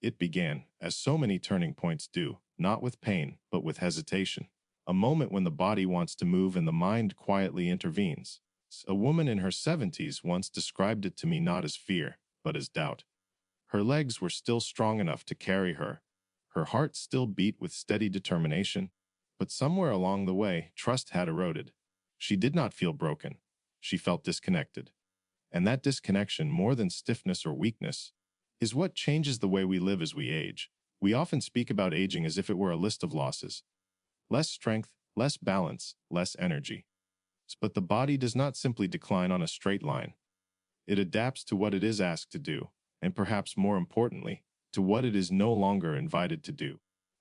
It began, as so many turning points do, not with pain, but with hesitation. A moment when the body wants to move and the mind quietly intervenes. A woman in her 70s once described it to me not as fear, but as doubt. Her legs were still strong enough to carry her. Her heart still beat with steady determination. But somewhere along the way, trust had eroded. She did not feel broken. She felt disconnected. And that disconnection, more than stiffness or weakness, is what changes the way we live as we age. We often speak about aging as if it were a list of losses. Less strength, less balance, less energy. But the body does not simply decline on a straight line. It adapts to what it is asked to do, and perhaps more importantly, to what it is no longer invited to do.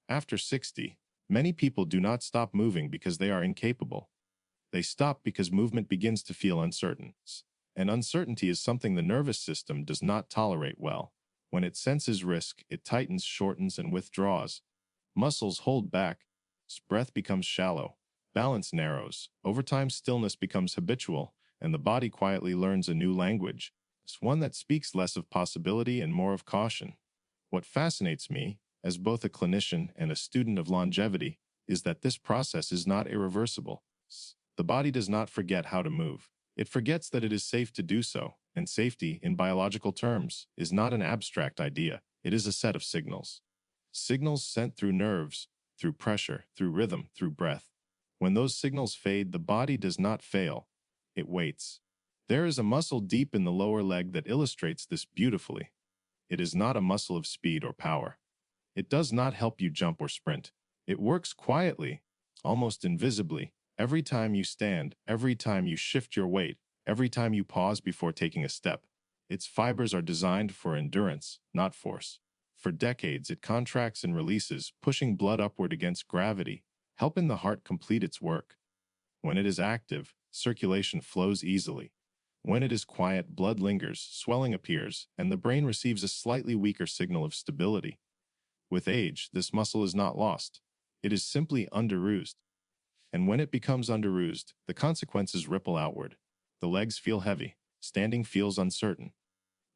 After 60, many people do not stop moving because they are incapable. They stop because movement begins to feel uncertain. And uncertainty is something the nervous system does not tolerate well. When it senses risk, it tightens, shortens, and withdraws. Muscles hold back. Breath becomes shallow. Balance narrows. Over time, stillness becomes habitual, and the body quietly learns a new language. It's one that speaks less of possibility and more of caution. What fascinates me, as both a clinician and a student of longevity, is that this process is not irreversible. The body does not forget how to move. It forgets that it is safe to do so, and safety, in biological terms, is not an abstract idea. It is a set of signals. Signals sent through nerves, through pressure, through rhythm, through breath. When those signals fade, the body does not fail. It waits. There is a muscle deep in the lower leg that illustrates this beautifully. It is not a muscle of speed or power. It does not help you jump or sprint. It works quietly, almost invisibly, every time you stand, every time you shift your weight, every time you pause before taking a step. Its fibers are designed for endurance, not force. For decades, it contracts and releases, pushing blood upward against gravity, helping the heart complete its work. When it is active, circulation flows easily. When it is quiet, blood lingers, swelling appears, and the brain receives a slightly weaker signal of stability. With age, this muscle is not lost. It is simply underused. And when it becomes underused, the consequences ripple outward. The legs feel heavy. Standing feels uncertain.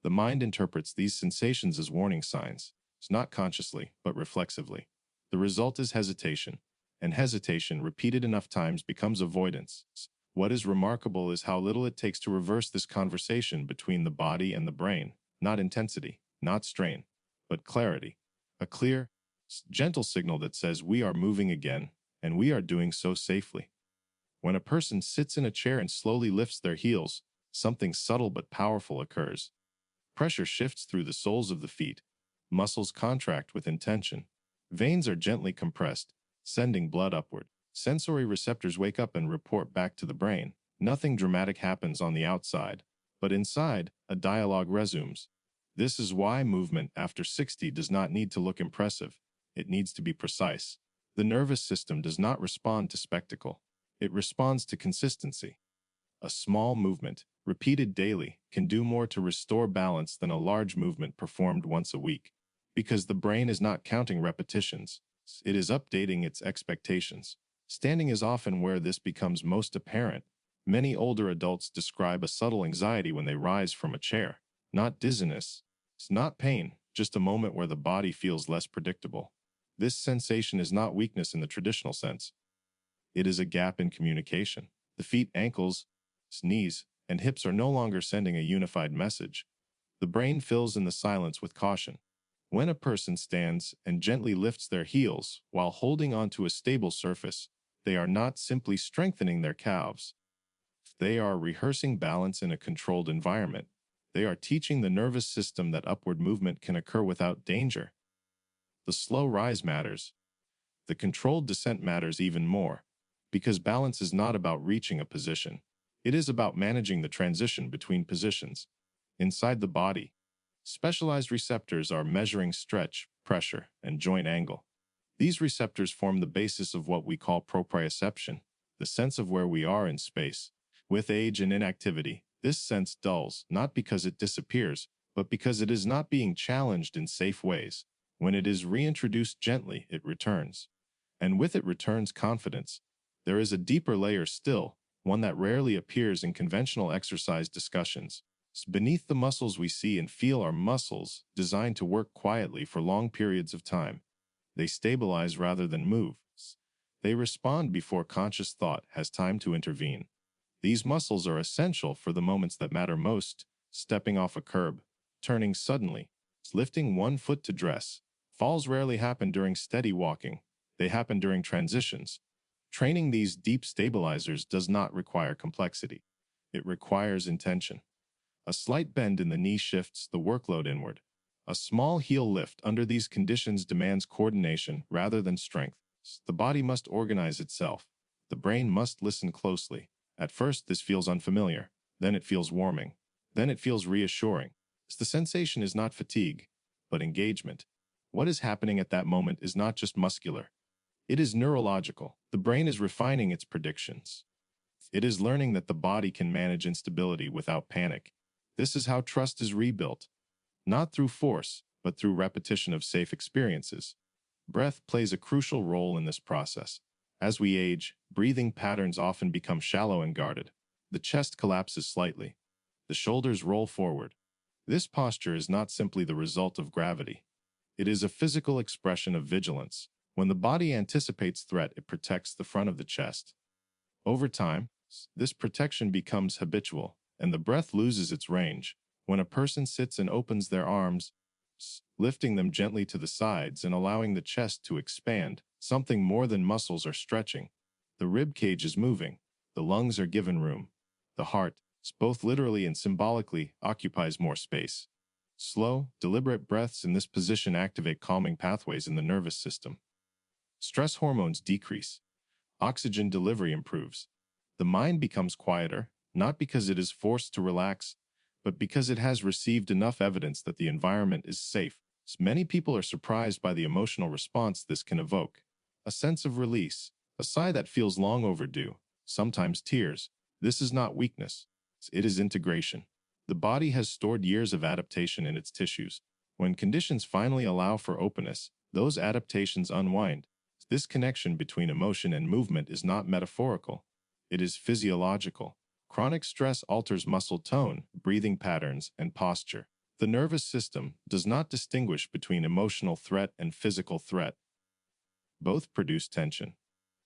The mind interprets these sensations as warning signs, not consciously, but reflexively. The result is hesitation, and hesitation, repeated enough times, becomes avoidance. What is remarkable is how little it takes to reverse this conversation between the body and the brain. Not intensity, not strain, but clarity. A clear, gentle signal that says we are moving again, and we are doing so safely. When a person sits in a chair and slowly lifts their heels, something subtle but powerful occurs. Pressure shifts through the soles of the feet. Muscles contract with intention. Veins are gently compressed, sending blood upward. Sensory receptors wake up and report back to the brain. Nothing dramatic happens on the outside, but inside, a dialogue resumes. This is why movement after 60 does not need to look impressive. It needs to be precise. The nervous system does not respond to spectacle. It responds to consistency. A small movement, repeated daily, can do more to restore balance than a large movement performed once a week. Because the brain is not counting repetitions, it is updating its expectations. Standing is often where this becomes most apparent. Many older adults describe a subtle anxiety when they rise from a chair. Not dizziness. It's not pain, just a moment where the body feels less predictable. This sensation is not weakness in the traditional sense. It is a gap in communication. The feet, ankles, knees, and hips are no longer sending a unified message. The brain fills in the silence with caution. When a person stands and gently lifts their heels while holding onto a stable surface, they are not simply strengthening their calves. They are rehearsing balance in a controlled environment. They are teaching the nervous system that upward movement can occur without danger. The slow rise matters. The controlled descent matters even more, because balance is not about reaching a position. It is about managing the transition between positions. Inside the body, specialized receptors are measuring stretch, pressure, and joint angle. These receptors form the basis of what we call proprioception, the sense of where we are in space. With age and inactivity, this sense dulls, not because it disappears, but because it is not being challenged in safe ways. When it is reintroduced gently, it returns. And with it returns confidence. There is a deeper layer still, one that rarely appears in conventional exercise discussions. Beneath the muscles we see and feel are muscles designed to work quietly for long periods of time. They stabilize rather than move. They respond before conscious thought has time to intervene. These muscles are essential for the moments that matter most: stepping off a curb, turning suddenly, lifting one foot to dress. Falls rarely happen during steady walking. They happen during transitions. Training these deep stabilizers does not require complexity. It requires intention. A slight bend in the knee shifts the workload inward. A small heel lift under these conditions demands coordination rather than strength. The body must organize itself. The brain must listen closely. At first, this feels unfamiliar. Then it feels warming. Then it feels reassuring. The sensation is not fatigue, but engagement. What is happening at that moment is not just muscular. It is neurological. The brain is refining its predictions. It is learning that the body can manage instability without panic. This is how trust is rebuilt, not through force, but through repetition of safe experiences. Breath plays a crucial role in this process. As we age, breathing patterns often become shallow and guarded. The chest collapses slightly. The shoulders roll forward. This posture is not simply the result of gravity. It is a physical expression of vigilance. When the body anticipates threat, it protects the front of the chest. Over time, this protection becomes habitual, and the breath loses its range. When a person sits and opens their arms, lifting them gently to the sides and allowing the chest to expand, something more than muscles are stretching. The rib cage is moving. The lungs are given room. The heart, both literally and symbolically, occupies more space. Slow, deliberate breaths in this position activate calming pathways in the nervous system. Stress hormones decrease. Oxygen delivery improves. The mind becomes quieter, not because it is forced to relax, but because it has received enough evidence that the environment is safe. Many people are surprised by the emotional response this can evoke. A sense of release, a sigh that feels long overdue, sometimes tears. This is not weakness. It is integration. The body has stored years of adaptation in its tissues. When conditions finally allow for openness, those adaptations unwind. This connection between emotion and movement is not metaphorical. It is physiological. Chronic stress alters muscle tone, breathing patterns, and posture. The nervous system does not distinguish between emotional threat and physical threat. Both produce tension.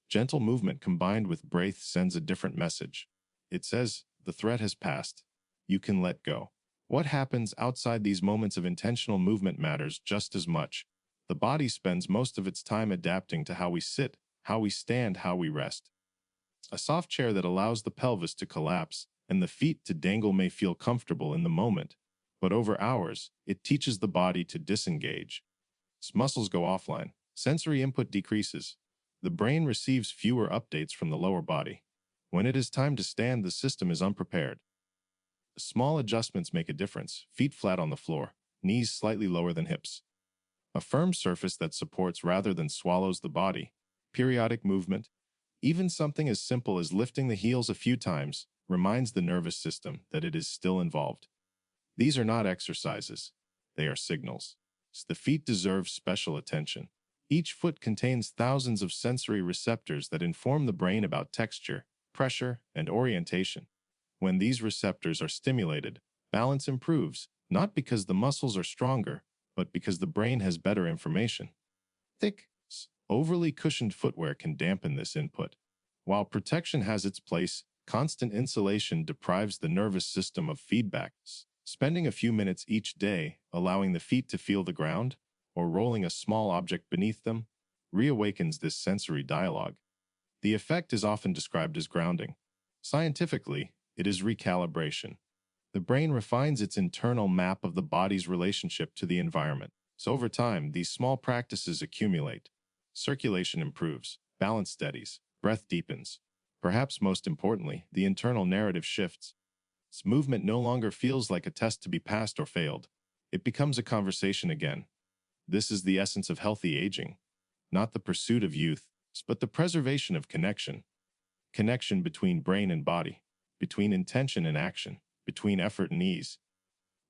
Gentle movement combined with breath sends a different message. It says, the threat has passed. You can let go. What happens outside these moments of intentional movement matters just as much. The body spends most of its time adapting to how we sit, how we stand, how we rest. A soft chair that allows the pelvis to collapse and the feet to dangle may feel comfortable in the moment, but over hours, it teaches the body to disengage. Its muscles go offline. Sensory input decreases. The brain receives fewer updates from the lower body. When it is time to stand, the system is unprepared. Small adjustments make a difference. Feet flat on the floor, knees slightly lower than hips. A firm surface that supports rather than swallows the body. Periodic movement, even something as simple as lifting the heels a few times, reminds the nervous system that it is still involved. These are not exercises. They are signals. The feet deserve special attention. Each foot contains thousands of sensory receptors that inform the brain about texture, pressure, and orientation. When these receptors are stimulated, balance improves, not because the muscles are stronger, but because the brain has better information. Thick, overly cushioned footwear can dampen this input. While protection has its place, constant insulation deprives the nervous system of feedback. Spending a few minutes each day, allowing the feet to feel the ground, or rolling a small object beneath them, reawakens this sensory dialogue. The effect is often described as grounding. Scientifically, it is recalibration. The brain refines its internal map of the body's relationship to the environment. So over time, these small practices accumulate. Circulation improves, balance steadies, breath deepens. Perhaps most importantly, the internal narrative shifts. Its movement no longer feels like a test to be passed or failed. It becomes a conversation again. This is the essence of healthy aging. Not the pursuit of youth, but the preservation of connection. Connection between brain and body, between intention and action, between effort and ease.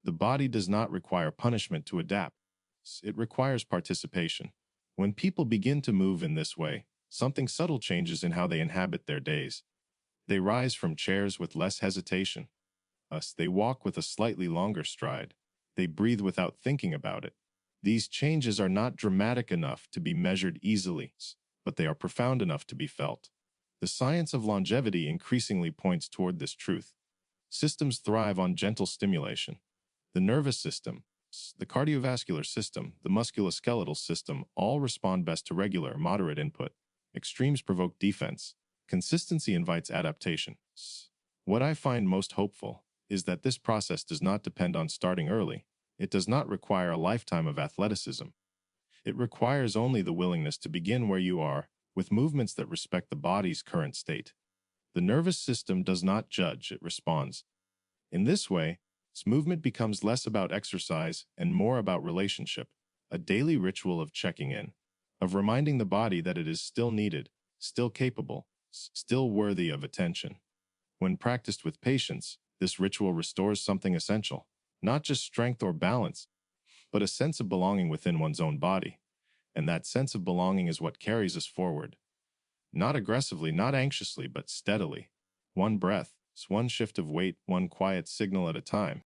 The body does not require punishment to adapt. It requires participation. When people begin to move in this way, something subtle changes in how they inhabit their days. They rise from chairs with less hesitation. They walk with a slightly longer stride. They breathe without thinking about it. These changes are not dramatic enough to be measured easily, but they are profound enough to be felt. The science of longevity increasingly points toward this truth. Systems thrive on gentle stimulation. The nervous system, the cardiovascular system, the musculoskeletal system all respond best to regular, moderate input. Extremes provoke defense. Consistency invites adaptation. What I find most hopeful is that this process does not depend on starting early. It does not require a lifetime of athleticism. It requires only the willingness to begin where you are, with movements that respect the body's current state. The nervous system does not judge, it responds. In this way, movement becomes less about exercise and more about relationship, a daily ritual of checking in, of reminding the body that it is still needed, still capable, still worthy of attention. When practiced with patience, this ritual restores something essential, not just strength or balance, but a sense of belonging within one's own body. And that sense of belonging is what carries us forward. Not aggressively, not anxiously, but steadily. One breath, one shift of weight, one quiet signal at a time.